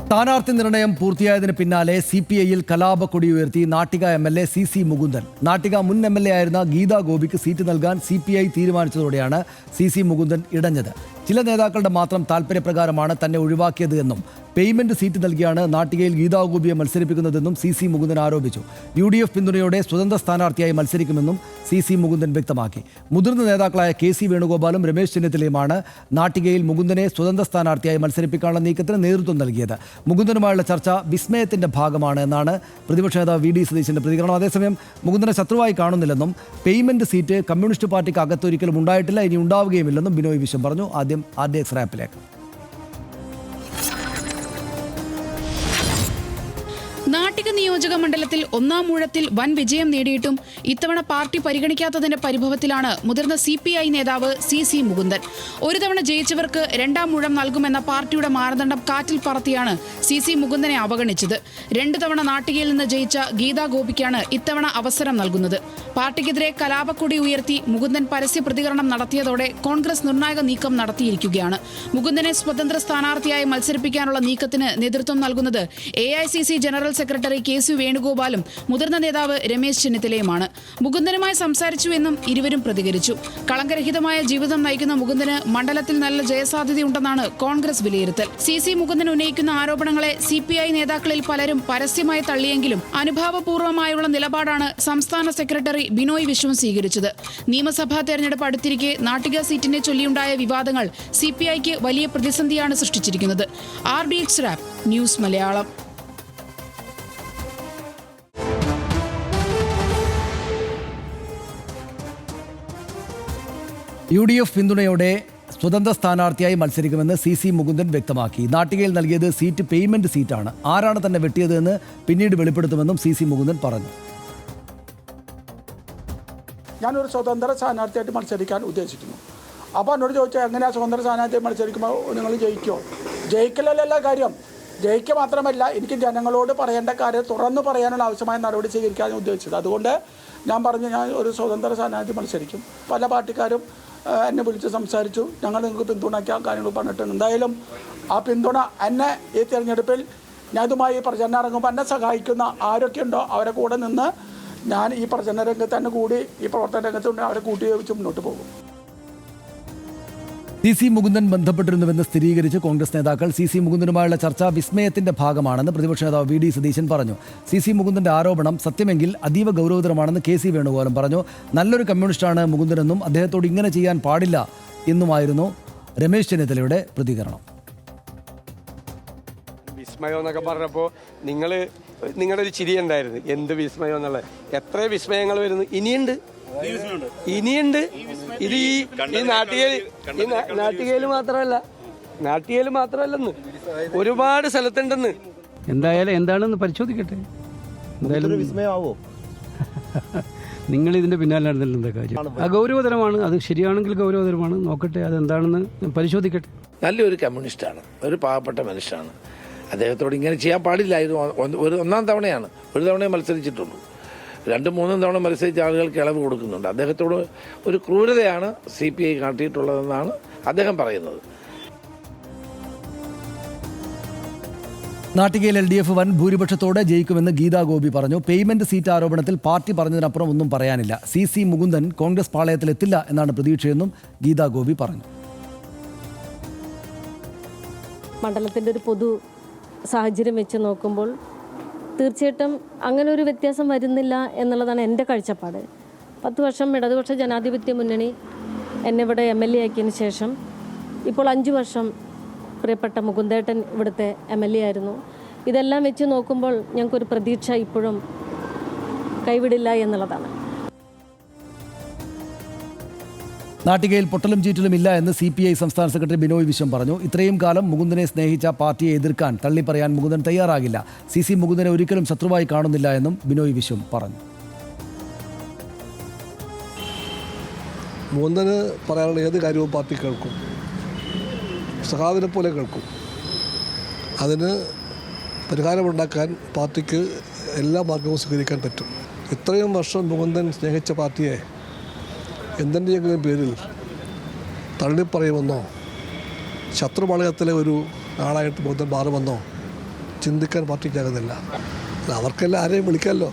സ്ഥാനാർത്ഥി നിർണയം പൂർത്തിയായതിന് പിന്നാലെ CPI-യിൽ കലാപക്കൊടി ഉയർത്തി നാട്ടിക MLA CC മുകുന്ദൻ. നാട്ടിക മുൻ MLA ആയിരുന്ന ഗീതാ ഗോപിക്ക് സീറ്റ് നൽകാൻ CPI തീരുമാനിച്ചതോടെയാണ് CC മുകുന്ദൻ ഇടഞ്ഞത്. ചില നേതാക്കളുടെ മാത്രം താൽപര്യപ്രകാരമാണ് തന്നെ ഒഴിവാക്കിയത് എന്നും പേയ്മെന്റ് സീറ്റ് നൽകിയാണ് നാട്ടികയിൽ ഗീതാ ഗോപിയെ മത്സരിപ്പിക്കുന്നതെന്നും CC മുകുന്ദൻ ആരോപിച്ചു. UDF പിന്തുണയോടെ സ്വതന്ത്ര സ്ഥാനാർത്ഥിയായി മത്സരിക്കുമെന്നും CC മുകുന്ദൻ വ്യക്തമാക്കി. മുതിർന്ന നേതാക്കളായ KC വേണുഗോപാലും രമേശ് ചെന്നിത്തലയുമാണ് നാട്ടികയിൽ മുകുന്ദനെ സ്വതന്ത്ര സ്ഥാനാർത്ഥിയായി മത്സരിപ്പിക്കാനുള്ള നീക്കത്തിന് നേതൃത്വം നൽകിയത്. മുകുന്ദനുമായുള്ള ചർച്ച വിസ്മയത്തിന്റെ ഭാഗമാണ് എന്നാണ് പ്രതിപക്ഷ നേതാവ് VD സതീശന്റെ പ്രതികരണം. അതേസമയം മുകുന്ദനെ ശത്രുവായി കാണുന്നില്ലെന്നും പേയ്മെന്റ് സീറ്റ് കമ്മ്യൂണിസ്റ്റ് പാർട്ടിക്ക് അകത്തൊരിക്കലും ഉണ്ടായിട്ടില്ല, ഇനി ഉണ്ടാവുകയുമില്ലെന്നും ബിനോയ് വിശ്വം പറഞ്ഞു. ആദ്യം RDX റാപ്പിലേക്ക്. നാട്ടിക നിയോജക മണ്ഡലത്തിൽ ഒന്നാം ഊഴത്തിൽ വൻ വിജയം നേടിയിട്ടും ഇത്തവണ പാർട്ടി പരിഗണിക്കാത്തതിന്റെ പരിഭവത്തിലാണ് മുതിർന്ന CPI നേതാവ് CC മുകുന്ദൻ. ഒരു തവണ ജയിച്ചവർക്ക് രണ്ടാം ഊഴം നൽകുമെന്ന പാർട്ടിയുടെ മാനദണ്ഡം കാറ്റിൽ പറത്തിയാണ് CC മുകുന്ദനെ അവഗണിച്ചത്. 2 തവണ നാട്ടികയിൽ നിന്ന് ജയിച്ച ഗീതാ ഗോപിക്കാണ് ഇത്തവണ അവസരം നൽകുന്നത്. പാർട്ടിക്കെതിരെ കലാപക്കൊടി ഉയർത്തി മുകുന്ദൻ പരസ്യ പ്രതികരണം നടത്തിയതോടെ കോൺഗ്രസ് നിർണായക നീക്കം നടത്തിയിരിക്കുകയാണ്. മുകുന്ദനെ സ്വതന്ത്ര സ്ഥാനാർത്ഥിയായി മത്സരിപ്പിക്കാനുള്ള നീക്കത്തിന് നേതൃത്വം നൽകുന്നത് AICC ജനറൽ സെക്രട്ടറി KC വേണുഗോപാലും മുതിർന്ന നേതാവ് രമേശ് ചെന്നിത്തലയുമാണ്. മുകുന്ദനുമായി സംസാരിച്ചു എന്നും ഇരുവരും പ്രതികരിച്ചു. കളങ്കരഹിതമായ ജീവിതം നയിക്കുന്ന മുകുന്ദന് മണ്ഡലത്തിൽ നല്ല ജയസാധ്യതയുണ്ടെന്നാണ് കോൺഗ്രസ് വിലയിരുത്തൽ. CC മുകുന്ദൻ ഉന്നയിക്കുന്ന ആരോപണങ്ങളെ CPI നേതാക്കളിൽ പലരും പരസ്യമായി തള്ളിയെങ്കിലും അനുഭാവപൂർവ്വമായുള്ള നിലപാടാണ് സംസ്ഥാന സെക്രട്ടറി ബിനോയ് വിശ്വം സ്വീകരിച്ചത്. നിയമസഭാ തെരഞ്ഞെടുപ്പ് അടുത്തിരിക്കെ നാട്ടിക സീറ്റിനെ ചൊല്ലിയുണ്ടായ വിവാദങ്ങൾ CPIക്ക് വലിയ പ്രതിസന്ധിയാണ് സൃഷ്ടിച്ചിരിക്കുന്നത്. RDX rap news Malayalam. UDF പിന്തുണയോടെ സ്വതന്ത്ര സ്ഥാനാർത്ഥിയായി മത്സരിക്കുമെന്ന് CC മുകുന്ദൻ വ്യക്തമാക്കി. നാട്ടികയിൽ നൽകിയത് സീറ്റ് പേയ്മെന്റ് സീറ്റാണ്. ആരാണ് തന്നെ വെട്ടിയതെന്ന് പിന്നീട് വെളിപ്പെടുത്തുമെന്നും CC മുകുന്ദൻ പറഞ്ഞു. ഞാനൊരു സ്വതന്ത്ര സ്ഥാനാർത്ഥിയായിട്ട് മത്സരിക്കാൻ ഉദ്ദേശിക്കുന്നു. അപ്പോൾ എന്നോട് ചോദിച്ചാൽ എങ്ങനെയാണ് സ്വതന്ത്ര സ്ഥാനാർത്ഥിയായി മത്സരിക്കുമ്പോൾ നിങ്ങൾ ജയിക്കുമോ? ജയിക്കലല്ല കാര്യം. ജയിക്കുക മാത്രമല്ല, എനിക്ക് ജനങ്ങളോട് പറയേണ്ട കാര്യം തുറന്നു പറയാനുള്ള ആവശ്യമായ നടപടി സ്വീകരിക്കാൻ ഉദ്ദേശിച്ചത്. അതുകൊണ്ട് ഞാൻ പറഞ്ഞു, ഞാൻ ഒരു സ്വതന്ത്ര സ്ഥാനാർത്ഥി മത്സരിക്കും. പല പാർട്ടിക്കാരും എന്നെ വിളിച്ച് സംസാരിച്ചു, ഞങ്ങൾ നിങ്ങൾക്ക് പിന്തുണയ്ക്കാൻ കാര്യങ്ങൾ പറഞ്ഞിട്ടുണ്ട്. എന്തായാലും ആ പിന്തുണ എന്നെ ഈ തിരഞ്ഞെടുപ്പിൽ ഞാൻ ഇതുമായി പ്രചരണം ഇറങ്ങുമ്പോൾ എന്നെ സഹായിക്കുന്ന ആരൊക്കെയുണ്ടോ അവരെ കൂടെ നിന്ന് ഞാൻ ഈ പ്രചരണ രംഗത്ത് തന്നെ കൂടി ഈ പ്രവർത്തന രംഗത്ത് അവരെ കൂട്ടി വെച്ച് മുന്നോട്ട് പോകും. CC മുകുന്ദൻ ബന്ധപ്പെട്ടിരുന്നുവെന്ന് സ്ഥിരീകരിച്ച് കോൺഗ്രസ് നേതാക്കൾ. CC മുകുന്ദനുമായുള്ള ചർച്ച വിസ്മയത്തിന്റെ ഭാഗമാണെന്ന് പ്രതിപക്ഷ നേതാവ് VD സതീശൻ പറഞ്ഞു. CC മുകുന്ദന്റെ ആരോപണം സത്യമെങ്കിൽ അതീവ ഗൗരവതരമാണെന്ന് KC വേണുഗോപാലും പറഞ്ഞു. നല്ലൊരു കമ്മ്യൂണിസ്റ്റാണ് മുകുന്ദനെന്നും അദ്ദേഹത്തോട് ഇങ്ങനെ ചെയ്യാൻ പാടില്ല എന്നുമായിരുന്നു രമേശ് ചെന്നിത്തലയുടെ പ്രതികരണം. വിസ്മയം എന്നൊക്കെ പറഞ്ഞപ്പോൾ നിങ്ങളുടെ ഒരു ചിരി ഉണ്ടായിരുന്നു. എന്ത് വിസ്മയം എന്നുള്ളത്. എത്ര വിസ്മയങ്ങൾ വരുന്നു, ഇനിയുണ്ട്. ഇത് ഈ നാട്ടികയിൽ മാത്രമല്ലെന്ന് ഒരുപാട് സ്ഥലത്തുണ്ടെന്ന്. എന്തായാലും എന്താണെന്ന് പരിശോധിക്കട്ടെ. എന്തായാലും വിസ്മയമാവോ? നിങ്ങൾ ഇതിന്റെ പിന്നാലെ നടന്നില്ല എന്താ കാര്യം? ഗൗരവതരമാണ്. അത് ശരിയാണെങ്കിൽ ഗൗരവതരമാണ്. നോക്കട്ടെ, അതെന്താണെന്ന് പരിശോധിക്കട്ടെ. നല്ലൊരു കമ്മ്യൂണിസ്റ്റാണ്, ഒരു പാവപ്പെട്ട മനുഷ്യനാണ്. അദ്ദേഹത്തോട് ഇങ്ങനെ ചെയ്യാൻ പാടില്ലായിരുന്നു. ഒന്നാം തവണയാണ്, ഒരു തവണയെ മത്സരിച്ചിട്ടുള്ളൂ. 2-3 തവണ മത്സരിച്ച ആളുകൾക്ക് ഇളവ് കൊടുക്കുന്നുണ്ട്. അദ്ദേഹത്തോട് ഒരു ക്രൂരതയാണ് CPI കാട്ടിയിട്ടുള്ളതെന്നാണ് അദ്ദേഹം പറയുന്നത്. നാട്ടികയിൽ LDF വൻ ഭൂരിപക്ഷത്തോടെ ജയിക്കുമെന്ന് ഗീതാ ഗോപി പറഞ്ഞു. പേയ്മെന്റ് സീറ്റ് ആരോപണത്തിൽ പാർട്ടി പറഞ്ഞതിനപ്പുറം ഒന്നും പറയാനില്ല. CC മുകുന്ദൻ കോൺഗ്രസ് പാളയത്തിലെത്തില്ല എന്നാണ് പ്രതീക്ഷയെന്നും ഗീതാ ഗോപി പറഞ്ഞു. മണ്ഡലത്തിൻ്റെ ഒരു പൊതു സാഹചര്യം വെച്ച് നോക്കുമ്പോൾ തീർച്ചയായിട്ടും അങ്ങനെ ഒരു വ്യത്യാസം വരുന്നില്ല എന്നുള്ളതാണ് എൻ്റെ കാഴ്ചപ്പാട്. 10 വർഷം ഇടതുപക്ഷ ജനാധിപത്യ മുന്നണി എന്നെ ഇവിടെ MLA ആക്കിയതിന് ശേഷം ഇപ്പോൾ 5 വർഷം പ്രിയപ്പെട്ട മുകുന്ദേട്ടൻ ഇവിടുത്തെ MLA ആയിരുന്നു. ഇതെല്ലാം വെച്ച് നോക്കുമ്പോൾ ഞങ്ങൾക്കൊരു പ്രതീക്ഷ ഇപ്പോഴും കൈവിടില്ല എന്നുള്ളതാണ്. നാട്ടികയിൽ പൊട്ടലും ചീറ്റലും ഇല്ല എന്ന് CPI സംസ്ഥാന സെക്രട്ടറി ബിനോയ് വിശ്വം പറഞ്ഞു. ഇത്രയും കാലം മുകുന്ദനെ സ്നേഹിച്ച പാർട്ടിയെ എതിർക്കാൻ തള്ളിപ്പറയാൻ മുകുന്ദൻ തയ്യാറാകില്ല. CC മുകുന്ദനെ ഒരിക്കലും ശത്രുവായി കാണുന്നില്ല എന്നും ബിനോയ് വിശ്വം പറഞ്ഞു. മുകുന്ദന് പറയാനുള്ള ഏത് കാര്യവും പാർട്ടി കേൾക്കും, സഹാവിനെ പോലെ കേൾക്കും. അതിന് പരിഹാരമുണ്ടാക്കാൻ പാർട്ടിക്ക് എല്ലാ മാർഗവും സ്വീകരിക്കാൻ പറ്റും. ഇത്രയും വർഷം മുകുന്ദൻ സ്നേഹിച്ച പാർട്ടിയെ എന്തിൻ്റെയെങ്കിലും പേരിൽ തള്ളിപ്പറയുമെന്നോ ശത്രുപാളയത്തിലെ ഒരു ആളായിട്ട് മുകുന്ദൻ മാറുമെന്നോ ചിന്തിക്കാൻ പാർട്ടിക്കാകുന്നില്ല. അവർക്കെല്ലാം ആരെയും വിളിക്കാമല്ലോ,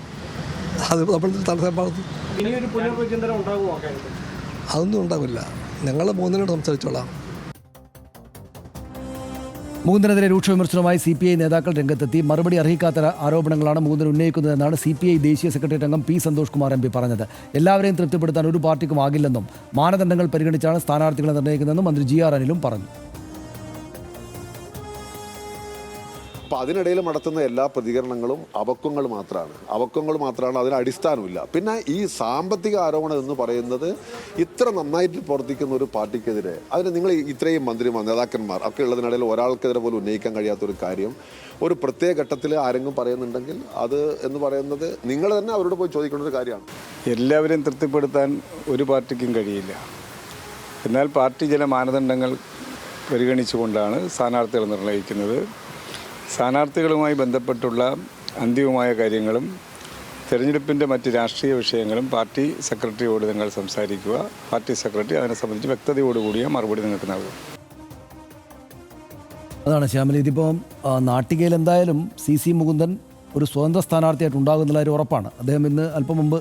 അത് നമ്മൾ തടസ്സം പാടുന്നു. അതൊന്നും ഉണ്ടാവില്ല. ഞങ്ങൾ മൂന്നിനോട് സംസാരിച്ചോളാം. മുകുന്ദനെതിരെ രൂക്ഷ വിമർശനവുമായി CPI നേതാക്കൾ രംഗത്തെത്തി. മറുപടി അർഹിക്കാത്ത ആരോപണങ്ങളാണ് മുകുന്ദൻ ഉന്നയിക്കുന്നതെന്നാണ് CPI ദേശീയ സെക്രട്ടേറിയറ്റ് അംഗം P. സന്തോഷ് കുമാർ MP പറഞ്ഞത്. എല്ലാവരെയും തൃപ്തിപ്പെടുത്താൻ ഒരു പാർട്ടിക്കും ആകില്ലെന്നും മാനദണ്ഡങ്ങൾ പരിഗണിച്ചാണ് സ്ഥാനാർത്ഥികളെ നിർണ്ണയിക്കുന്നതെന്നും മന്ത്രി GR അനിലും പറഞ്ഞു. അപ്പോൾ അതിനിടയിൽ നടത്തുന്ന എല്ലാ പ്രതികരണങ്ങളും അബദ്ധങ്ങൾ മാത്രമാണ്, അതിന് അടിസ്ഥാനമില്ല. പിന്നെ ഈ സാമ്പത്തിക ആരോപണം എന്ന് പറയുന്നത് ഇത്ര നന്നായിട്ട് പ്രവർത്തിക്കുന്ന ഒരു പാർട്ടിക്കെതിരെ അതിന് നിങ്ങൾ ഇത്രയും മന്ത്രിമാർ നേതാക്കന്മാർ ഒക്കെ ഉള്ളതിനിടയിൽ ഒരാൾക്കെതിരെ പോലും ഉന്നയിക്കാൻ കഴിയാത്തൊരു കാര്യം ഒരു പ്രത്യേക ഘട്ടത്തിൽ ആരെങ്കിലും പറയുന്നുണ്ടെങ്കിൽ അത് എന്ന് പറയുന്നത് നിങ്ങൾ തന്നെ അവരോട് പോയി ചോദിക്കേണ്ട ഒരു കാര്യമാണ്. എല്ലാവരെയും തൃപ്തിപ്പെടുത്താൻ ഒരു പാർട്ടിക്കും കഴിയില്ല. എന്നാൽ പാർട്ടി ചില മാനദണ്ഡങ്ങൾ പരിഗണിച്ചുകൊണ്ടാണ് സ്ഥാനാർത്ഥികൾ നിർണ്ണയിക്കുന്നത്. സ്ഥാനാർത്ഥികളുമായി ബന്ധപ്പെട്ടുള്ള അന്തിമമായ കാര്യങ്ങളും തെരഞ്ഞെടുപ്പിൻ്റെ മറ്റ് രാഷ്ട്രീയ വിഷയങ്ങളും പാർട്ടി സെക്രട്ടറിയോട് നിങ്ങൾ സംസാരിക്കുക. പാർട്ടി സെക്രട്ടറി അതിനെ സംബന്ധിച്ച് വ്യക്തതയോടുകൂടിയ മറുപടി നിങ്ങൾക്ക് നൽകും. അതാണ് ശ്യാമലി. ഇതിപ്പോൾ നാട്ടികയിൽ എന്തായാലും CC മുകുന്ദൻ ഒരു സ്വതന്ത്ര സ്ഥാനാർത്ഥിയായിട്ട് ഉണ്ടാകുന്നുള്ള ഒരു ഉറപ്പാണ്. അദ്ദേഹം ഇന്ന് അല്പം മുമ്പ്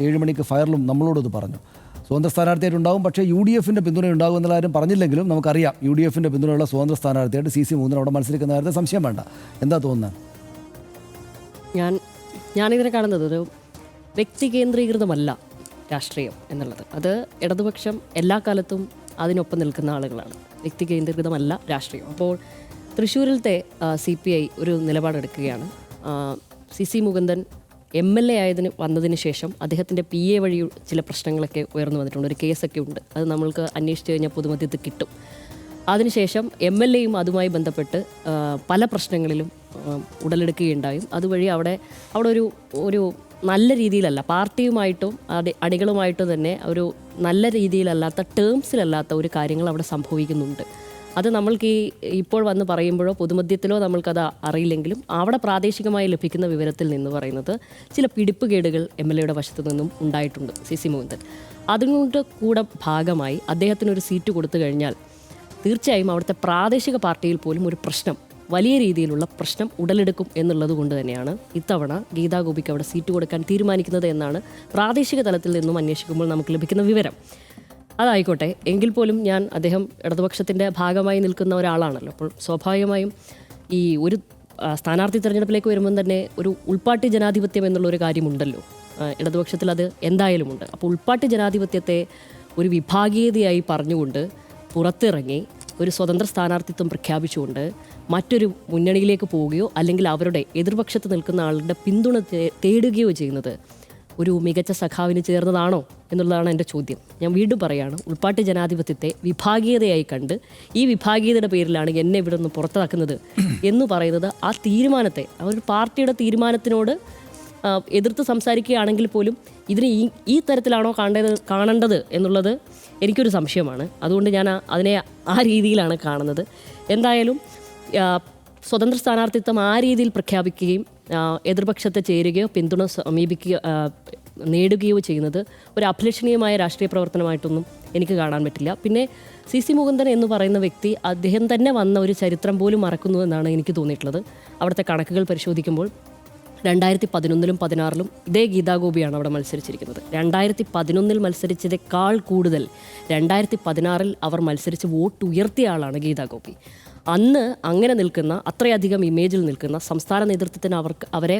7 മണിക്ക് ഫയറിലും നമ്മളോടത് പറഞ്ഞു. സ്വതന്ത്ര സ്ഥാനാർത്ഥിയായിട്ട് ഉണ്ടാകും, പക്ഷേ UDFൻ്റെ പിന്തുണ ഉണ്ടാകും എന്നുള്ള കാര്യം പറഞ്ഞില്ലെങ്കിലും നമുക്കറിയാം UDFൻ്റെ പിന്തുണയുള്ള സ്വതന്ത്ര സ്ഥാനാർത്ഥിയായിട്ട് CC മുകുന്ദൻ അവിടെ മത്സരിക്കുന്ന കാര്യത്തിൽ സംശയം വേണ്ട. എന്താ തോന്നുന്നത്? ഞാനിതിനെ കാണുന്നത് ഒരു വ്യക്തി കേന്ദ്രീകൃതമല്ല രാഷ്ട്രീയം എന്നുള്ളത്. അത് ഇടതുപക്ഷം എല്ലാ കാലത്തും അതിനൊപ്പം നിൽക്കുന്ന ആളുകളാണ്. വ്യക്തി കേന്ദ്രീകൃതമല്ല രാഷ്ട്രീയം. അപ്പോൾ തൃശ്ശൂരിലത്തെ CPI ഒരു നിലപാടെടുക്കുകയാണ്. CC മുകുന്ദൻ MLA വന്നതിന് ശേഷം അദ്ദേഹത്തിൻ്റെ PA വഴി ചില പ്രശ്നങ്ങളൊക്കെ ഉയർന്നു വന്നിട്ടുണ്ട്. ഒരു കേസൊക്കെ ഉണ്ട്, അത് നമ്മൾക്ക് അന്വേഷിച്ച് കഴിഞ്ഞാൽ പൊതുമധ്യത്തിൽ കിട്ടും. അതിനുശേഷം MLAയും അതുമായി ബന്ധപ്പെട്ട് പല പ്രശ്നങ്ങളിലും ഉടലെടുക്കുകയുണ്ടായും. അതുവഴി അവിടെ ഒരു നല്ല രീതിയിലല്ല, പാർട്ടിയുമായിട്ടും അണികളുമായിട്ടും തന്നെ ഒരു നല്ല രീതിയിലല്ലാത്ത ടേംസിലല്ലാത്ത ഒരു കാര്യങ്ങൾ അവിടെ സംഭവിക്കുന്നുണ്ട്. അത് നമ്മൾക്ക് ഇപ്പോൾ വന്ന് പറയുമ്പോഴോ പൊതുമധ്യത്തിലോ നമ്മൾക്കത് അറിയില്ലെങ്കിലും അവിടെ പ്രാദേശികമായി ലഭിക്കുന്ന വിവരത്തിൽ നിന്ന് പറയുന്നത് ചില പിടിപ്പുകേടുകൾ MLAയുടെ വശത്തു നിന്നും ഉണ്ടായിട്ടുണ്ട് CC മുകുന്ദൻ. അതുകൊണ്ട് കൂടെ ഭാഗമായി അദ്ദേഹത്തിനൊരു സീറ്റ് കൊടുത്തു കഴിഞ്ഞാൽ തീർച്ചയായും അവിടുത്തെ പ്രാദേശിക പാർട്ടിയിൽ പോലും ഒരു പ്രശ്നം, വലിയ രീതിയിലുള്ള പ്രശ്നം ഉടലെടുക്കും എന്നുള്ളത് കൊണ്ട് തന്നെയാണ് ഇത്തവണ ഗീതാ ഗോപിക്ക് അവിടെ സീറ്റ് കൊടുക്കാൻ തീരുമാനിക്കുന്നത് എന്നാണ് പ്രാദേശിക തലത്തിൽ നിന്നും അന്വേഷിക്കുമ്പോൾ നമുക്ക് ലഭിക്കുന്ന വിവരം. അതായിക്കോട്ടെ, എങ്കിൽ പോലും അദ്ദേഹം ഇടതുപക്ഷത്തിൻ്റെ ഭാഗമായി നിൽക്കുന്ന ഒരാളാണല്ലോ. അപ്പോൾ സ്വാഭാവികമായും ഈ ഒരു സ്ഥാനാർത്ഥി തിരഞ്ഞെടുപ്പിലേക്ക് വരുമ്പം തന്നെ ഒരു ഉൾപ്പാട്ടി ജനാധിപത്യം എന്നുള്ളൊരു കാര്യമുണ്ടല്ലോ ഇടതുപക്ഷത്തിൽ, അത് എന്തായാലും ഉണ്ട്. അപ്പോൾ ഉൾപ്പാട്ടി ജനാധിപത്യത്തെ ഒരു വിഭാഗീയതയായി പറഞ്ഞുകൊണ്ട് പുറത്തിറങ്ങി ഒരു സ്വതന്ത്ര സ്ഥാനാർത്ഥിത്വം പ്രഖ്യാപിച്ചുകൊണ്ട് മറ്റൊരു മുന്നണിയിലേക്ക് പോവുകയോ അല്ലെങ്കിൽ അവരുടെ എതിർപക്ഷത്ത് നിൽക്കുന്ന ആളുടെ പിന്തുണ തേടുകയോ ചെയ്യുന്നത് ഒരു മികച്ച സഖാവിന് ചേർന്നതാണോ എന്നുള്ളതാണ് എൻ്റെ ചോദ്യം. ഞാൻ വീണ്ടും പറയുകയാണ്, ഉൾപ്പാട്ടി ജനാധിപത്യത്തെ വിഭാഗീയതയായി കണ്ട് ഈ വിഭാഗീയതയുടെ പേരിലാണ് എന്നെ ഇവിടെ നിന്ന് പുറത്താക്കുന്നത് എന്ന് പറയുന്നത് ആ തീരുമാനത്തെ, ആ ഒരു പാർട്ടിയുടെ തീരുമാനത്തിനോട് എതിർത്ത് സംസാരിക്കുകയാണെങ്കിൽ പോലും ഇതിന് ഈ തരത്തിലാണോ കാണേണ്ടത് എന്നുള്ളത് എനിക്കൊരു സംശയമാണ്. അതുകൊണ്ട് ഞാൻ അതിനെ ആ രീതിയിലാണ് കാണുന്നത്. എന്തായാലും സ്വതന്ത്ര സ്ഥാനാർത്ഥിത്വം ആ രീതിയിൽ പ്രഖ്യാപിക്കുകയും എതിർപക്ഷത്തെ ചേരുകയോ പിന്തുണ നേടുകയോ ചെയ്യുന്നത് ഒരു അഭിലഷണീയമായ രാഷ്ട്രീയ പ്രവർത്തനമായിട്ടൊന്നും എനിക്ക് കാണാൻ പറ്റില്ല. പിന്നെ CC മുകുന്ദൻ എന്ന് പറയുന്ന വ്യക്തി അദ്ദേഹം തന്നെ വന്ന ഒരു ചരിത്രം പോലും മറക്കുന്നു എന്നാണ് എനിക്ക് തോന്നിയിട്ടുള്ളത്. അവിടുത്തെ കണക്കുകൾ പരിശോധിക്കുമ്പോൾ 2011-ലും 2016-ലും ഇതേ ഗീതാ ഗോപിയാണ് അവിടെ മത്സരിച്ചിരിക്കുന്നത്. 2011-ൽ മത്സരിച്ചതേക്കാൾ കൂടുതൽ 2016-ൽ അവർ മത്സരിച്ച് വോട്ട് ഉയർത്തിയ ആളാണ് ഗീതാ ഗോപി. അന്ന് അങ്ങനെ നിൽക്കുന്ന, അത്രയധികം ഇമേജിൽ നിൽക്കുന്ന സംസ്ഥാന നേതൃത്വത്തിന് അവരെ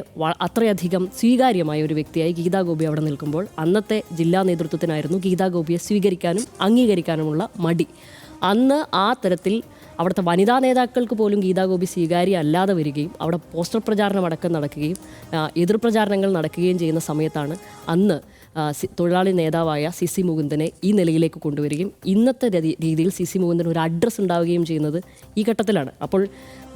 അത്രയധികം സ്വീകാര്യമായ ഒരു വ്യക്തിയായി ഗീതാ ഗോപി അവിടെ നിൽക്കുമ്പോൾ അന്നത്തെ ജില്ലാ നേതൃത്വത്തിനായിരുന്നു ഗീതാ ഗോപിയെ സ്വീകരിക്കാനും അംഗീകരിക്കാനുമുള്ള മടി. അന്ന് ആ തരത്തിൽ അവിടുത്തെ വനിതാ നേതാക്കൾക്ക് പോലും ഗീതാ ഗോപി സ്വീകാര്യ അല്ലാതെ വരികയും അവിടെ പോസ്റ്റർ പ്രചാരണം അടക്കം നടക്കുകയും എതിർപ്രചാരണങ്ങൾ നടക്കുകയും ചെയ്യുന്ന സമയത്താണ് അന്ന് തൊഴിലാളി നേതാവായ CC മുകുന്ദനെ ഈ നിലയിലേക്ക് കൊണ്ടുവരികയും ഇന്നത്തെ രീതിയിൽ CC മുകുന്ദൻ ഒരു അഡ്രസ്സ് ഉണ്ടാവുകയും ചെയ്യുന്നത് ഈ ഘട്ടത്തിലാണ്. അപ്പോൾ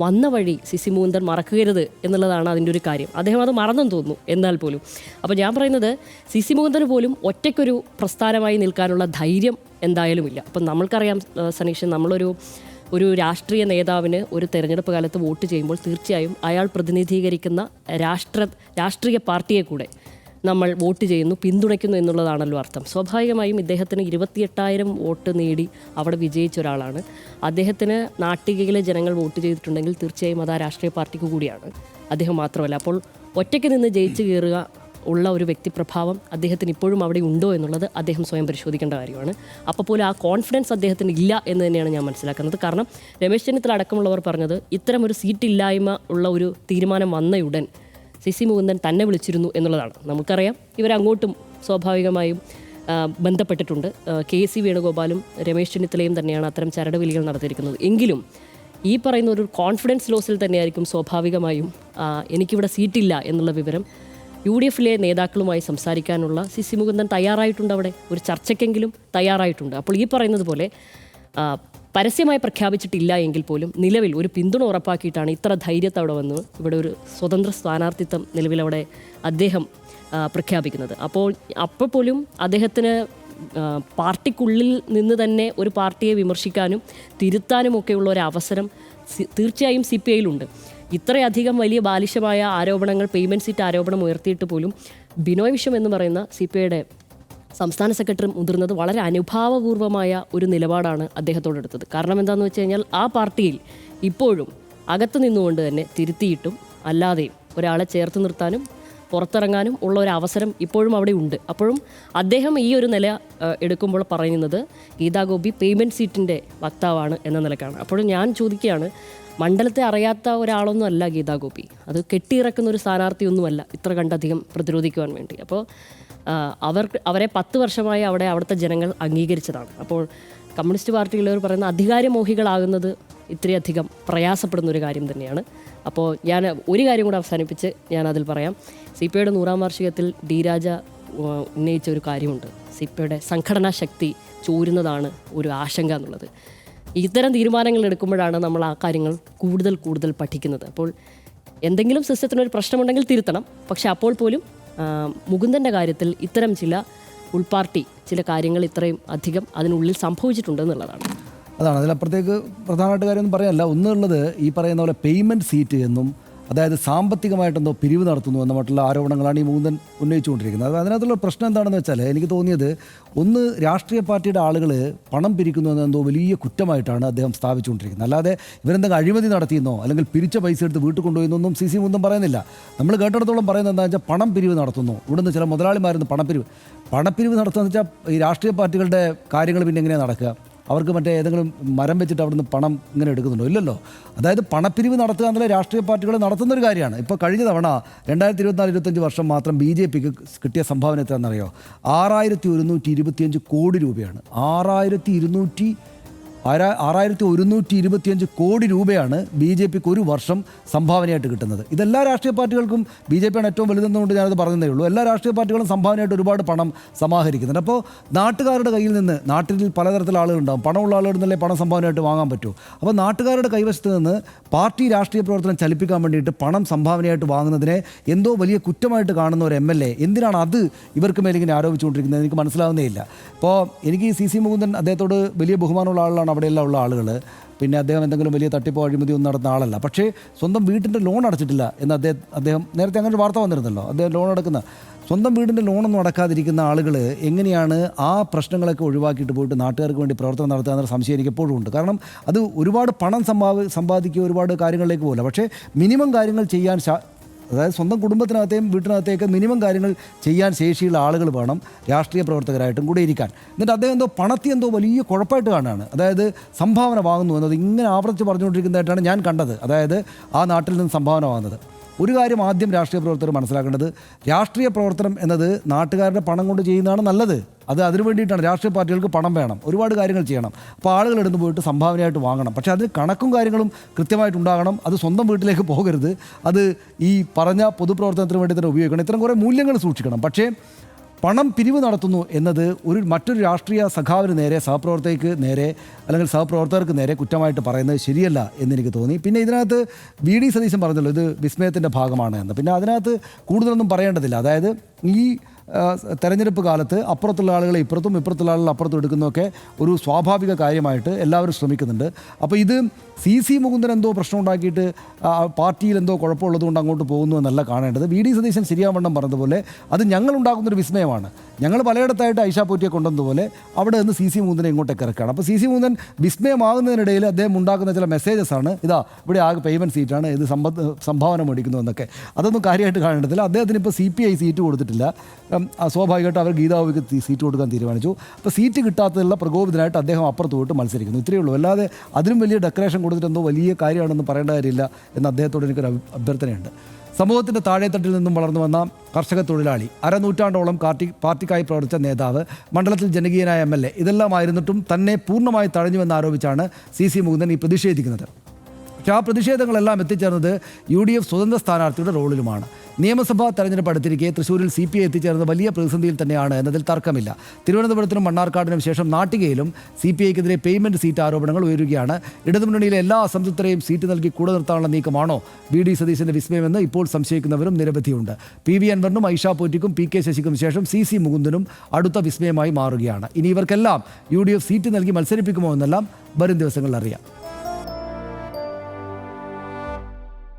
വന്ന വഴി CC മുകുന്ദൻ മറക്കരുത് എന്നുള്ളതാണ് അതിൻ്റെ ഒരു കാര്യം. അദ്ദേഹം അത് മറന്നെന്ന് തോന്നുന്നു എന്നാൽ പോലും. അപ്പോൾ ഞാൻ പറയുന്നത് CC മുകുന്ദന് പോലും ഒറ്റയ്ക്കൊരു പ്രസ്ഥാനമായി നിൽക്കാനുള്ള ധൈര്യം എന്തായാലും ഇല്ല. അപ്പം നമ്മൾക്കറിയാം സനീഷൻ, ഒരു രാഷ്ട്രീയ നേതാവിന് ഒരു തെരഞ്ഞെടുപ്പ് കാലത്ത് വോട്ട് ചെയ്യുമ്പോൾ തീർച്ചയായും അയാൾ പ്രതിനിധീകരിക്കുന്ന രാഷ്ട്രീയ പാർട്ടിയെ കൂടെ നമ്മൾ വോട്ട് ചെയ്യുന്നു, പിന്തുണയ്ക്കുന്നു എന്നുള്ളതാണല്ലോ അർത്ഥം. സ്വാഭാവികമായും ഇദ്ദേഹത്തിന് 28,000 വോട്ട് നേടി അവിടെ വിജയിച്ച ഒരാളാണ്. അദ്ദേഹത്തിന് നാട്ടികയിലെ ജനങ്ങൾ വോട്ട് ചെയ്തിട്ടുണ്ടെങ്കിൽ തീർച്ചയായും അത് ആ രാഷ്ട്രീയ പാർട്ടിക്ക് കൂടിയാണ്, അദ്ദേഹം മാത്രമല്ല. അപ്പോൾ ഒറ്റയ്ക്ക് നിന്ന് ജയിച്ചു കയറുക ഉള്ള ഒരു വ്യക്തിപ്രഭാവം അദ്ദേഹത്തിന് ഇപ്പോഴും അവിടെ ഉണ്ടോ എന്നുള്ളത് അദ്ദേഹം സ്വയം പരിശോധിക്കേണ്ട കാര്യമാണ്. അപ്പോൾ പോലും ആ കോൺഫിഡൻസ് അദ്ദേഹത്തിന് ഇല്ല എന്ന് തന്നെയാണ് ഞാൻ മനസ്സിലാക്കുന്നത്. കാരണം രമേശ് ചെന്നിത്തല അടക്കമുള്ളവർ പറഞ്ഞത് ഇത്തരമൊരു സീറ്റില്ലായ്മ ഉള്ള ഒരു തീരുമാനം വന്നയുടൻ CC മുകുന്ദൻ തന്നെ വിളിച്ചിരുന്നു എന്നുള്ളതാണ്. നമുക്കറിയാം ഇവരങ്ങോട്ടും സ്വാഭാവികമായും ബന്ധപ്പെട്ടിട്ടുണ്ട്. KC വേണുഗോപാലും രമേശ് ചെന്നിത്തലയും തന്നെയാണ് അത്തരം ചരടുവലികൾ നടത്തിയിരിക്കുന്നത്. എങ്കിലും ഈ പറയുന്ന ഒരു കോൺഫിഡൻസ് ലോസിൽ തന്നെയായിരിക്കും സ്വാഭാവികമായും എനിക്കിവിടെ സീറ്റില്ല എന്നുള്ള വിവരം UDF-ലെ നേതാക്കളുമായി സംസാരിക്കാനുള്ള CC മുകുന്ദൻ തയ്യാറായിട്ടുണ്ട്. അവിടെ ഒരു ചർച്ചയ്ക്കെങ്കിലും തയ്യാറായിട്ടുണ്ട്. അപ്പോൾ ഈ പറയുന്നത് പോലെ പരസ്യമായി പ്രഖ്യാപിച്ചിട്ടില്ല എങ്കിൽ പോലും നിലവിൽ ഒരു പിന്തുണ ഉറപ്പാക്കിയിട്ടാണ് ഇത്ര ധൈര്യത്തോടെ വന്ന് ഇവിടെ ഒരു സ്വതന്ത്ര സ്ഥാനാർത്ഥിത്വം നിലവിലവിടെ അദ്ദേഹം പ്രഖ്യാപിക്കുന്നത്. അപ്പോൾ പോലും അദ്ദേഹത്തിന് പാർട്ടിക്കുള്ളിൽ നിന്ന് തന്നെ ഒരു പാർട്ടിയെ വിമർശിക്കാനും തിരുത്താനുമൊക്കെയുള്ള ഒരു അവസരം തീർച്ചയായും CPI-യിലുണ്ട്. ഇത്രയധികം വലിയ ബാലിശമായ ആരോപണങ്ങൾ, പേയ്മെൻറ്റ് സീറ്റ് ആരോപണം ഉയർത്തിയിട്ട് പോലും ബിനോയ് വിശ്വം എന്ന് പറയുന്ന CPI-യുടെ സംസ്ഥാന സെക്രട്ടറി മുതിർന്നത് വളരെ അനുഭാവപൂർവമായ ഒരു നിലപാടാണ് അദ്ദേഹത്തോടെടുത്തത്. കാരണം എന്താണെന്ന് വെച്ച് കഴിഞ്ഞാൽ ആ പാർട്ടിയിൽ ഇപ്പോഴും അകത്ത് നിന്നുകൊണ്ട് തന്നെ തിരുത്തിയിട്ടും അല്ലാതെയും ഒരാളെ ചേർത്ത് നിർത്താനും പുറത്തിറങ്ങാനും ഉള്ള ഒരു അവസരം ഇപ്പോഴും അവിടെ ഉണ്ട്. അപ്പോഴും അദ്ദേഹം ഈ ഒരു നില എടുക്കുമ്പോൾ പറയുന്നത് ഗീതാ ഗോപി പേയ്മെൻറ്റ് സീറ്റിൻ്റെ വക്താവാണ് എന്ന നിലക്കാണ്. അപ്പോഴും ഞാൻ ചോദിക്കുകയാണ്, മണ്ഡലത്തെ അറിയാത്ത ഒരാളൊന്നും അല്ല ഗീതാ ഗോപി, അത് കെട്ടിയിറക്കുന്ന ഒരു സ്ഥാനാർത്ഥിയൊന്നുമല്ല ഇത്ര കണ്ടധികം പ്രതിരോധിക്കുവാൻ വേണ്ടി. അപ്പോൾ അവരെ 10 വർഷമായി അവിടുത്തെ ജനങ്ങൾ അംഗീകരിച്ചതാണ്. അപ്പോൾ കമ്മ്യൂണിസ്റ്റ് പാർട്ടിയുള്ളവർ പറയുന്ന അധികാരമോഹികളാകുന്നത് ഇത്രയധികം പ്രയാസപ്പെടുന്ന ഒരു കാര്യം തന്നെയാണ്. അപ്പോൾ ഞാൻ ഒരു കാര്യം കൂടെ അവസാനിപ്പിച്ച് ഞാനതിൽ പറയാം. CPI-യുടെ 100ാം വാർഷികത്തിൽ D രാജ ഉന്നയിച്ച ഒരു കാര്യമുണ്ട്. CPI-യുടെ സംഘടനാ ശക്തി ചോരുന്നതാണ് ഒരു ആശങ്ക എന്നുള്ളത്. ഇത്തരം തീരുമാനങ്ങൾ എടുക്കുമ്പോഴാണ് നമ്മൾ ആ കാര്യങ്ങൾ കൂടുതൽ പഠിക്കുന്നത്. അപ്പോൾ എന്തെങ്കിലും സിസ്റ്റത്തിനൊരു പ്രശ്നമുണ്ടെങ്കിൽ തിരുത്തണം. പക്ഷെ അപ്പോൾ പോലും മുകുന്ദൻ്റെ കാര്യത്തിൽ ഇത്തരം ചില ഉൾപാർട്ടി ചില കാര്യങ്ങൾ ഇത്രയും അധികം അതിനുള്ളിൽ സംഭവിച്ചിട്ടുണ്ട് എന്നുള്ളതാണ്. അതാണ് അതിലപ്പുറത്തേക്ക് പ്രധാനമായിട്ട് കാര്യമൊന്നും പറയാനല്ല. ഒന്നുള്ളത് ഈ പറയുന്ന പോലെ പേയ്മെൻറ്റ് സീറ്റ് എന്നും അതായത് സാമ്പത്തികമായിട്ടെന്തോ പിരിവ് നടത്തുന്നു എന്ന മറ്റുള്ള ആരോപണങ്ങളാണ് ഈ മുകുന്ദൻ ഉന്നയിച്ചുകൊണ്ടിരിക്കുന്നത്. അതിനകത്തുള്ള പ്രശ്നം എന്താണെന്ന് വെച്ചാൽ എനിക്ക് തോന്നിയത് ഒന്ന് രാഷ്ട്രീയ പാർട്ടിയുടെ ആളുകൾ പണം പിരിക്കുന്നു എന്നെന്തോ വലിയ കുറ്റമായിട്ടാണ് അദ്ദേഹം സ്ഥാപിച്ചുകൊണ്ടിരിക്കുന്നത്. അല്ലാതെ ഇവരെന്തെങ്കിലും അഴിമതി നടത്തിയെന്നോ അല്ലെങ്കിൽ പിരിച്ച പൈസ എടുത്ത് വീട്ടിൽ കൊണ്ടുപോയെന്നൊന്നും CC മുകുന്ദൻ പറയുന്നില്ല. നമ്മൾ കേട്ടിടത്തോളം പറയുന്നത് എന്താണെന്ന് വെച്ചാൽ പണം പിരിവ് നടത്തുന്നു. ഇവിടുന്ന് ചില മുതലാളിമാരുന്ന് പണപ്പിരിവ് നടത്തുക എന്ന് വെച്ചാൽ ഈ രാഷ്ട്രീയ പാർട്ടികളുടെ കാര്യങ്ങൾ പിന്നെ എങ്ങനെയാണ് നടക്കുക? അവർക്ക് മറ്റേ ഏതെങ്കിലും മരം വെച്ചിട്ട് അവിടുന്ന് പണം ഇങ്ങനെ എടുക്കുന്നുണ്ടോ? ഇല്ലല്ലോ. അതായത് പണപ്പിരിവ് നടത്തുക എന്നുള്ള രാഷ്ട്രീയ പാർട്ടികൾ നടത്തുന്നൊരു കാര്യമാണ്. ഇപ്പോൾ കഴിഞ്ഞ തവണ 2024-25 വർഷം മാത്രം BJP-ക്ക് കിട്ടിയ സംഭാവന എത്രയാണെന്നറിയോ? 6,125 കോടി രൂപയാണ്. 6,125 കോടി രൂപയാണ് BJP-ക്ക് ഒരു വർഷം സംഭാവനയായിട്ട് കിട്ടുന്നത്. ഇതെല്ലാ രാഷ്ട്രീയ പാർട്ടികൾക്കും BJP-യാണ് ഏറ്റവും വലുതെന്നുകൊണ്ട് ഞാനത് പറഞ്ഞതേ ഉള്ളൂ. എല്ലാ രാഷ്ട്രീയ പാർട്ടികളും സംഭാവനയായിട്ട് ഒരുപാട് പണം സമാഹരിക്കുന്നുണ്ട്. അപ്പോൾ നാട്ടുകാരുടെ കയ്യിൽ നിന്ന്, നാട്ടിൽ പലതരത്തിലുള്ള ആളുകളുണ്ടാകും, പണമുള്ള ആളുകളിൽ നിന്നല്ലേ പണം സംഭാവനയായിട്ട് വാങ്ങാൻ പറ്റൂ. അപ്പോൾ നാട്ടുകാരുടെ കൈവശത്ത് നിന്ന് പാർട്ടി രാഷ്ട്രീയ പ്രവർത്തനം ചലിപ്പിക്കാൻ വേണ്ടിയിട്ട് പണം സംഭാവനയായിട്ട് വാങ്ങുന്നതിനെ എന്തോ വലിയ കുറ്റമായിട്ട് കാണുന്ന ഒരു MLA എന്തിനാണ് അത് ഇവർക്ക് മേലിങ്ങനെ ആരോപിച്ചുകൊണ്ടിരിക്കുന്നത് എനിക്ക് മനസ്സിലാവുന്നേ ഇല്ല. ഇപ്പോൾ എനിക്ക് ഈ CC മുകുന്ദൻ അദ്ദേഹത്തോട് വലിയ ബഹുമാനമുള്ള ആളാണ് അവിടെയെല്ലാം ഉള്ള ആളുകൾ. പിന്നെ അദ്ദേഹം എന്തെങ്കിലും വലിയ തട്ടിപ്പോ അഴിമതിയോ ഒന്നും നടത്തുന്ന ആളല്ല. പക്ഷേ സ്വന്തം വീട്ടിൻ്റെ ലോൺ അടച്ചിട്ടില്ല എന്ന് അദ്ദേഹം നേരത്തെ അങ്ങനെ ഒരു വാർത്ത വന്നിരുന്നല്ലോ. അദ്ദേഹം ലോൺ അടക്കുന്ന സ്വന്തം വീടിൻ്റെ ലോണൊന്നും അടക്കാതിരിക്കുന്ന ആളുകൾ എങ്ങനെയാണ് ആ പ്രശ്നങ്ങളൊക്കെ ഒഴിവാക്കിയിട്ട് പോയിട്ട് നാട്ടുകാർക്ക് വേണ്ടി പ്രവർത്തനം നടത്തുക എന്നൊരു സംശയം എനിക്ക് എപ്പോഴും ഉണ്ട്. കാരണം അത് ഒരുപാട് പണം സമ്പാദിക്കുക, ഒരുപാട് കാര്യങ്ങളിലേക്ക് പോകില്ല. പക്ഷേ മിനിമം കാര്യങ്ങൾ ചെയ്യാൻ അതായത് സ്വന്തം കുടുംബത്തിനകത്തെയും വീട്ടിനകത്തേക്ക് മിനിമം കാര്യങ്ങൾ ചെയ്യാൻ ശേഷിയുള്ള ആളുകൾ വേണം രാഷ്ട്രീയ പ്രവർത്തകരായിട്ടും കൂടെ ഇരിക്കാൻ. എന്നിട്ട് അദ്ദേഹം എന്തോ പണത്തെ എന്തോ വലിയ കുഴപ്പമായിട്ട് കാണുകയാണ്. അതായത് സംഭാവന വാങ്ങുന്നു എന്നത് ഇങ്ങനെ ആവർത്തിച്ച് പറഞ്ഞുകൊണ്ടിരിക്കുന്നതായിട്ടാണ് ഞാൻ കണ്ടത്. അതായത് ആ നാട്ടിൽ നിന്ന് സംഭാവന വാങ്ങുന്നത്. ഒരു കാര്യം ആദ്യം രാഷ്ട്രീയ പ്രവർത്തകർ മനസ്സിലാക്കേണ്ടത്, രാഷ്ട്രീയ പ്രവർത്തനം എന്നത് നാട്ടുകാരുടെ പണം കൊണ്ട് ചെയ്യുന്നതാണ് നല്ലത്. അതിനു വേണ്ടിയിട്ടാണ്. രാഷ്ട്രീയ പാർട്ടികൾക്ക് പണം വേണം, ഒരുപാട് കാര്യങ്ങൾ ചെയ്യണം. അപ്പോൾ ആളുകൾ എടുത്ത് പോയിട്ട് സംഭാവനയായിട്ട് വാങ്ങണം. പക്ഷേ അതിന് കണക്കും കാര്യങ്ങളും കൃത്യമായിട്ടുണ്ടാകണം. അത് സ്വന്തം വീട്ടിലേക്ക് പോകരുത്. അത് ഈ പറഞ്ഞ പൊതുപ്രവർത്തനത്തിന് വേണ്ടി തന്നെ ഉപയോഗിക്കണം. ഇത്തരം കുറേ മൂല്യങ്ങൾ സൂക്ഷിക്കണം. പക്ഷേ പണം പിരിവ് നടത്തുന്നു എന്നത് മറ്റൊരു രാഷ്ട്രീയ സഖാവിന് നേരെ, സഹപ്രവർത്തകർക്ക് നേരെ അല്ലെങ്കിൽ സഹപ്രവർത്തകർക്ക് നേരെ കുറ്റമായിട്ട് പറയുന്നത് ശരിയല്ല എന്നെനിക്ക് തോന്നി. പിന്നെ ഇതിനകത്ത് VD സതീശൻ പറഞ്ഞല്ലോ ഇത് വിസ്മയത്തിൻ്റെ ഭാഗമാണ് എന്ന്. പിന്നെ അതിനകത്ത് കൂടുതലൊന്നും പറയേണ്ടതില്ല. അതായത് ഈ തെരഞ്ഞെടുപ്പ് കാലത്ത് അപ്പുറത്തുള്ള ആളുകളെ ഇപ്പുറത്തും ഇപ്പുറത്തുള്ള ആളുകൾ അപ്പുറത്തും എടുക്കുന്നതൊക്കെ ഒരു സ്വാഭാവിക കാര്യമായിട്ട് എല്ലാവരും ശ്രമിക്കുന്നുണ്ട്. അപ്പോൾ ഇത് CC മുകുന്ദൻ എന്തോ പ്രശ്നം ഉണ്ടാക്കിയിട്ട് പാർട്ടിയിൽ എന്തോ കുഴപ്പമുള്ളതുകൊണ്ട് അങ്ങോട്ട് പോകുന്നു എന്നല്ല കാണേണ്ടത്. VD സതീശൻ ശരിയാവണ്ണം പറഞ്ഞതുപോലെ അത് ഞങ്ങളുണ്ടാക്കുന്നൊരു വിസ്മയമാണ്. ഞങ്ങൾ പലയിടത്തായിട്ട് ഐഷ പോറ്റിയെ കൊണ്ടുവന്നതുപോലെ അവിടെ നിന്ന് CC മുകുന്ദനെ ഇങ്ങോട്ടേക്ക് ഇറക്കുകയാണ്. അപ്പോൾ CC മുകുന്ദൻ വിസ്മയമാകുന്നതിനിടയിൽ അദ്ദേഹം ഉണ്ടാക്കുന്ന ചില മെസ്സേജസ് ആണ്, ഇതാ ഇവിടെ ആകെ പേയ്മെൻറ്റ് സീറ്റാണ്, ഇത് സംഭാവന മേടിക്കുന്നു എന്നൊക്കെ. അതൊന്നും കാര്യമായിട്ട് കാണേണ്ടതില്ല. അദ്ദേഹത്തിന് ഇപ്പോൾ CPI സീറ്റ് കൊടുത്തിട്ടില്ല. സ്വാഭാവികമായിട്ട് അവർ ഗീതാ ഗോപിക്ക് സീറ്റ് കൊടുക്കാൻ തീരുമാനിച്ചു. അപ്പോൾ സീറ്റ് കിട്ടാത്തതിലുള്ള പ്രകോപിതനായിട്ട് അദ്ദേഹം അപ്പുറത്ത് പോയിട്ട് മത്സരിക്കുന്നു. ഇത്രയേ ഉള്ളൂ. അല്ലാതെ അതിനും വലിയ ഡെക്കറേഷൻ കൊടുത്തിട്ട് എന്തോ വലിയ കാര്യമാണെന്ന് പറയേണ്ട കാര്യമില്ല എന്ന് അദ്ദേഹത്തോട് എനിക്കൊരു അഭ്യർത്ഥനയുണ്ട്. സമൂഹത്തിൻ്റെ താഴെത്തട്ടിൽ നിന്നും വളർന്നു വന്ന കർഷക തൊഴിലാളി, അരനൂറ്റാണ്ടോളം പാർട്ടിക്കായി പ്രവർത്തിച്ച നേതാവ്, മണ്ഡലത്തിൽ ജനകീയനായ MLA, ഇതെല്ലാം ആയിരുന്നിട്ടും തന്നെ പൂർണ്ണമായി തഴഞ്ഞുവെന്നാരോപിച്ചാണ് CC മുകുന്ദൻ ഈ പ്രതിഷേധിക്കുന്നത്. പക്ഷേ ആ പ്രതിഷേധങ്ങളെല്ലാം എത്തിച്ചേർന്നത് UDF സ്വതന്ത്ര സ്ഥാനാർത്ഥിയുടെ റോളിലുമാണ്. നിയമസഭാ തെരഞ്ഞെടുപ്പ് അടുത്തിരിക്കെ തൃശ്ശൂരിൽ CPI എത്തിച്ചേർന്നത് വലിയ പ്രതിസന്ധിയിൽ തന്നെയാണ് എന്നതിൽ തർക്കമില്ല. തിരുവനന്തപുരത്തിനും മണ്ണാർക്കാടിനും ശേഷം നാട്ടികയിലും CPIക്കെതിരെ പേയ്മെൻറ്റ് സീറ്റ് ആരോപണങ്ങൾ ഉയരുകയാണ്. ഇടതുമുന്നണിയിലെ എല്ലാ അസംതൃപ്തരെയും സീറ്റ് നൽകി കൂടെ നിർത്താനുള്ള നീക്കമാണോ VD സതീശൻ്റെ വിസ്മയമെന്ന് ഇപ്പോൾ സംശയിക്കുന്നവരും നിരവധിയുണ്ട്. PV അൻവറിനും ഐഷ പോറ്റിക്കും PK ശശിക്കും ശേഷം CC മുകുന്ദനും അടുത്ത വിസ്മയമായി മാറുകയാണ്. ഇനി ഇവർക്കെല്ലാം UDF സീറ്റ് നൽകി മത്സരിപ്പിക്കുമോ എന്നെല്ലാം വരും ദിവസങ്ങളിൽ അറിയാം.